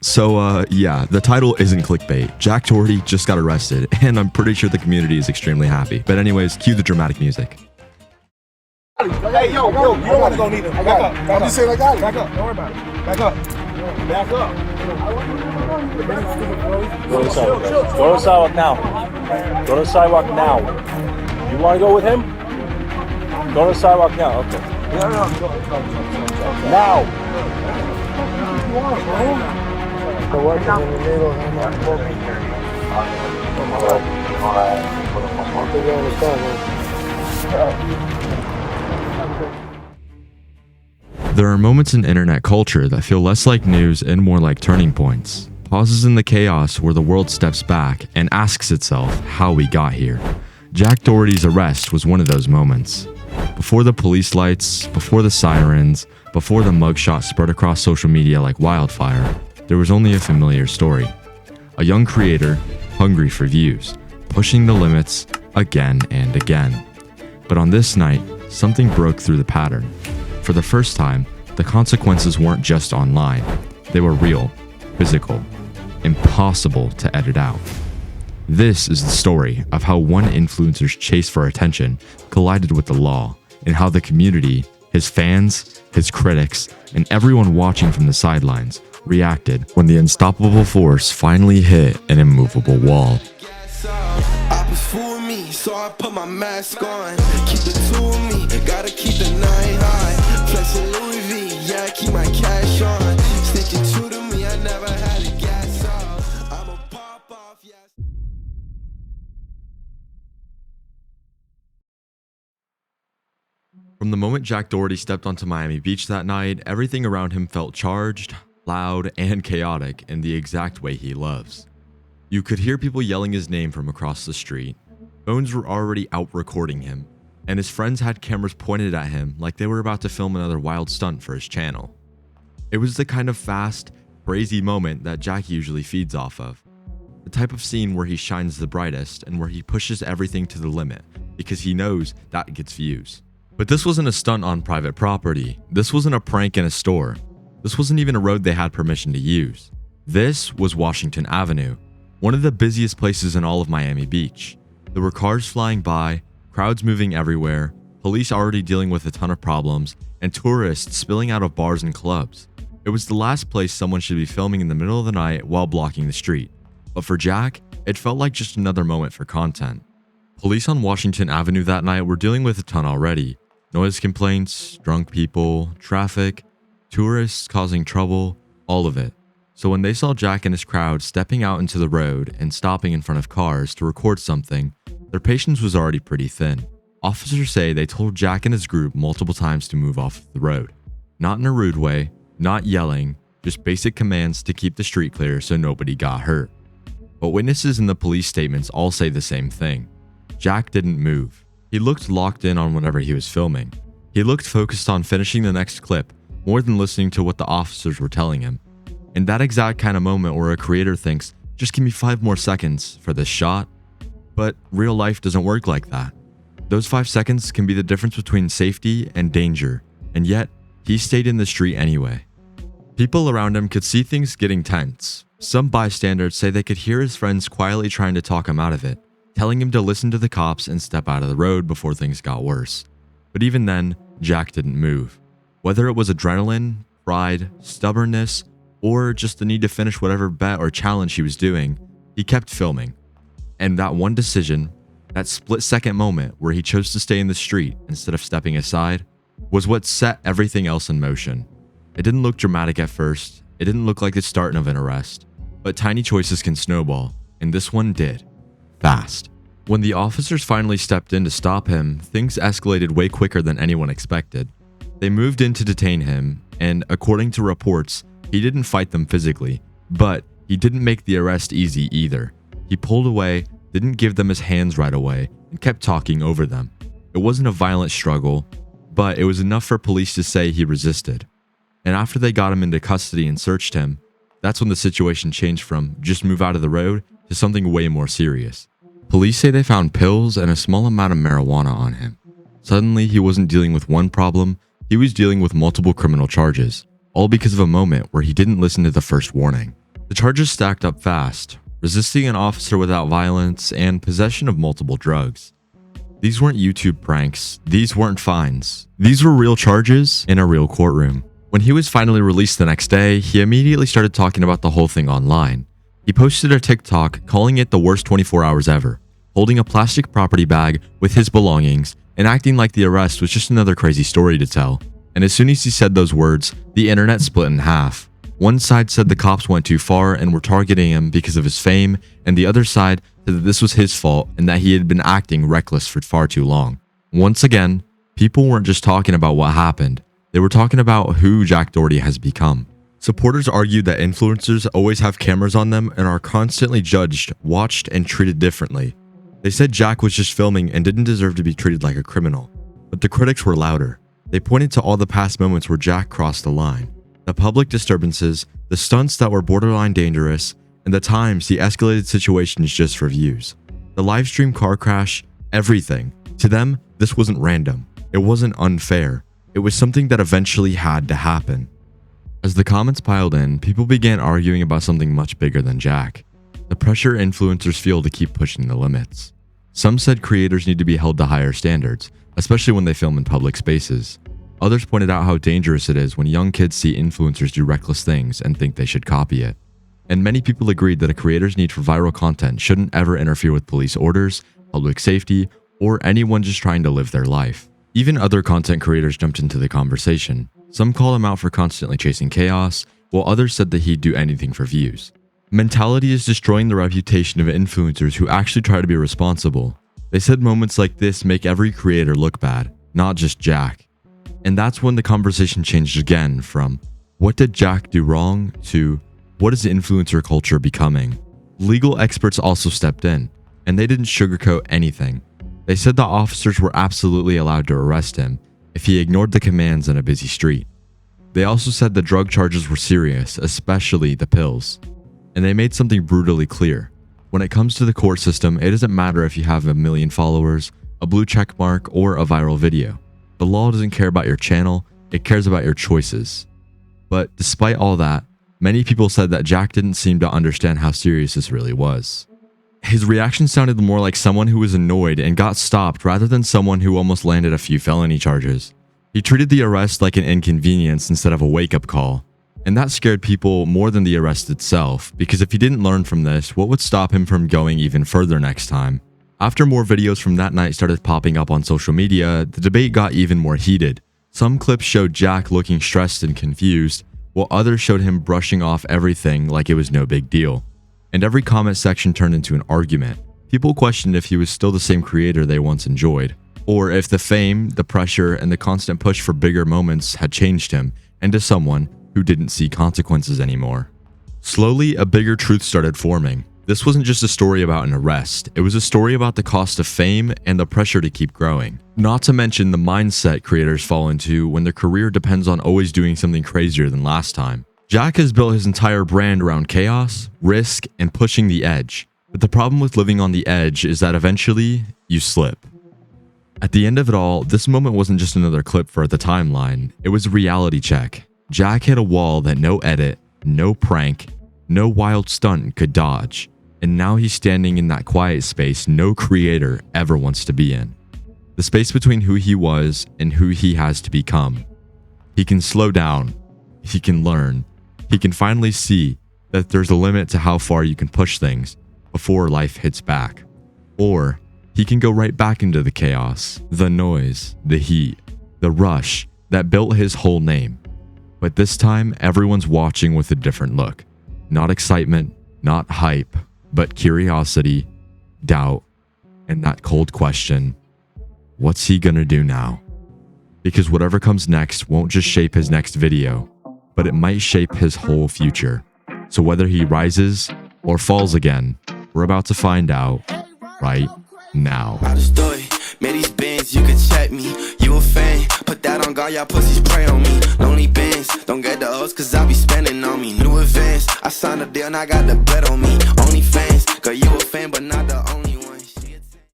Yeah, the title isn't clickbait. Jack Doherty just got arrested, and I'm pretty sure the community is extremely happy. But anyways, cue the dramatic music. Hey, yo, you don't want to go neither. Back up. I'm just saying I got it. Back up. Don't worry about it. Back up. Back up. Go to the sidewalk. Go to the sidewalk now. Go to the sidewalk now. You want to go with him? Go to the sidewalk now. Okay. Now. The work is in the middle and I'm not working. There are moments in internet culture that feel less like news and more like turning points. Pauses in the chaos where the world steps back and asks itself how we got here. Jack Doherty's arrest was one of those moments. Before the police lights, before the sirens, before the mugshot spread across social media like wildfire, there was only a familiar story. A young creator, hungry for views, pushing the limits again and again. But on this night, something broke through the pattern. For the first time, the consequences weren't just online. They were real, physical, impossible to edit out. This is the story of how one influencer's chase for attention collided with the law, and how the community, his fans, his critics, and everyone watching from the sidelines reacted when the unstoppable force finally hit an immovable wall. So I put my mask on, keep it to me, gotta keep the night high, flexing Louis V, yeah, keep my cash on, sticking true to me, I never had a gas off, I'm a pop off, yes. From the moment Jack Doherty stepped onto Miami Beach that night, everything around him felt charged, loud, and chaotic in the exact way he loves. You could hear people yelling his name from across the street. Phones were already out recording him, and his friends had cameras pointed at him like they were about to film another wild stunt for his channel. It was the kind of fast, crazy moment that Jack usually feeds off of. The type of scene where he shines the brightest and where he pushes everything to the limit because he knows that gets views. But this wasn't a stunt on private property. This wasn't a prank in a store. This wasn't even a road they had permission to use. This was Washington Avenue, one of the busiest places in all of Miami Beach. There were cars flying by, crowds moving everywhere, police already dealing with a ton of problems, and tourists spilling out of bars and clubs. It was the last place someone should be filming in the middle of the night while blocking the street. But for Jack, it felt like just another moment for content. Police on Washington Avenue that night were dealing with a ton already. Noise complaints, drunk people, traffic, tourists causing trouble, all of it. So when they saw Jack and his crowd stepping out into the road and stopping in front of cars to record something, their patience was already pretty thin. Officers say they told Jack and his group multiple times to move off the road. Not in a rude way, not yelling, just basic commands to keep the street clear so nobody got hurt. But witnesses and the police statements all say the same thing. Jack didn't move. He looked locked in on whatever he was filming. He looked focused on finishing the next clip more than listening to what the officers were telling him. In that exact kind of moment where a creator thinks, just give me 5 more seconds for this shot. But real life doesn't work like that. Those 5 seconds can be the difference between safety and danger, and yet he stayed in the street anyway. People around him could see things getting tense. Some bystanders say they could hear his friends quietly trying to talk him out of it, telling him to listen to the cops and step out of the road before things got worse. But even then, Jack didn't move. Whether it was adrenaline, pride, stubbornness, or just the need to finish whatever bet or challenge he was doing, he kept filming. And that one decision, that split-second moment where he chose to stay in the street instead of stepping aside, was what set everything else in motion. It didn't look dramatic at first, it didn't look like the start of an arrest, but tiny choices can snowball, and this one did. Fast. When the officers finally stepped in to stop him, things escalated way quicker than anyone expected. They moved in to detain him, and according to reports, he didn't fight them physically, but he didn't make the arrest easy either. He pulled away, didn't give them his hands right away, and kept talking over them. It wasn't a violent struggle, but it was enough for police to say he resisted. And after they got him into custody and searched him, that's when the situation changed from just move out of the road to something way more serious. Police say they found pills and a small amount of marijuana on him. Suddenly, he wasn't dealing with one problem, he was dealing with multiple criminal charges. All because of a moment where he didn't listen to the first warning. The charges stacked up fast: resisting an officer without violence and possession of multiple drugs. These weren't YouTube pranks, these weren't fines. These were real charges in a real courtroom. When he was finally released the next day, he immediately started talking about the whole thing online. He posted a TikTok calling it the worst 24 hours ever, holding a plastic property bag with his belongings and acting like the arrest was just another crazy story to tell. And as soon as he said those words, the internet split in half. One side said the cops went too far and were targeting him because of his fame, and the other side said that this was his fault and that he had been acting reckless for far too long. Once again, people weren't just talking about what happened, they were talking about who Jack Doherty has become. Supporters argued that influencers always have cameras on them and are constantly judged, watched, and treated differently. They said Jack was just filming and didn't deserve to be treated like a criminal. But the critics were louder. They pointed to all the past moments where Jack crossed the line. The public disturbances, the stunts that were borderline dangerous, and the times he escalated situations just for views. The livestream car crash, everything. To them, this wasn't random. It wasn't unfair. It was something that eventually had to happen. As the comments piled in, people began arguing about something much bigger than Jack. The pressure influencers feel to keep pushing the limits. Some said creators need to be held to higher standards, especially when they film in public spaces. Others pointed out how dangerous it is when young kids see influencers do reckless things and think they should copy it. And many people agreed that a creator's need for viral content shouldn't ever interfere with police orders, public safety, or anyone just trying to live their life. Even other content creators jumped into the conversation. Some called him out for constantly chasing chaos, while others said that he'd do anything for views. Mentality is destroying the reputation of influencers who actually try to be responsible. They said moments like this make every creator look bad, not just Jack. And that's when the conversation changed again from, what did Jack do wrong, to, what is influencer culture becoming? Legal experts also stepped in, and they didn't sugarcoat anything. They said the officers were absolutely allowed to arrest him if he ignored the commands in a busy street. They also said the drug charges were serious, especially the pills. And they made something brutally clear. When it comes to the court system, it doesn't matter if you have 1 million followers, a blue check mark, or a viral video. The law doesn't care about your channel, it cares about your choices. But despite all that, many people said that Jack didn't seem to understand how serious this really was. His reaction sounded more like someone who was annoyed and got stopped rather than someone who almost landed a few felony charges. He treated the arrest like an inconvenience instead of a wake-up call. And that scared people more than the arrest itself, because if he didn't learn from this, what would stop him from going even further next time? After more videos from that night started popping up on social media, the debate got even more heated. Some clips showed Jack looking stressed and confused, while others showed him brushing off everything like it was no big deal. And every comment section turned into an argument. People questioned if he was still the same creator they once enjoyed, or if the fame, the pressure, and the constant push for bigger moments had changed him into someone who didn't see consequences anymore. Slowly, a bigger truth started forming. This wasn't just a story about an arrest, it was a story about the cost of fame and the pressure to keep growing. Not to mention the mindset creators fall into when their career depends on always doing something crazier than last time. Jack has built his entire brand around chaos, risk, and pushing the edge. But the problem with living on the edge is that eventually, you slip. At the end of it all, this moment wasn't just another clip for the timeline, it was a reality check. Jack hit a wall that no edit, no prank, no wild stunt could dodge. And now he's standing in that quiet space no creator ever wants to be in. The space between who he was and who he has to become. He can slow down. He can learn. He can finally see that there's a limit to how far you can push things before life hits back. Or he can go right back into the chaos, the noise, the heat, the rush that built his whole name. But this time, everyone's watching with a different look. Not excitement, not hype, but curiosity, doubt, and that cold question, what's he gonna do now? Because whatever comes next won't just shape his next video, but it might shape his whole future. So whether he rises or falls again, we're about to find out right now. Out of story, made these bands, you can check me. You a fan, put that on guard, y'all pussies pray on me. Lonely bands, don't get the hoes, cause I be spending on me. New advance, I signed a deal and I got the bread on me. Only fans, cause you a fan, but not the only one.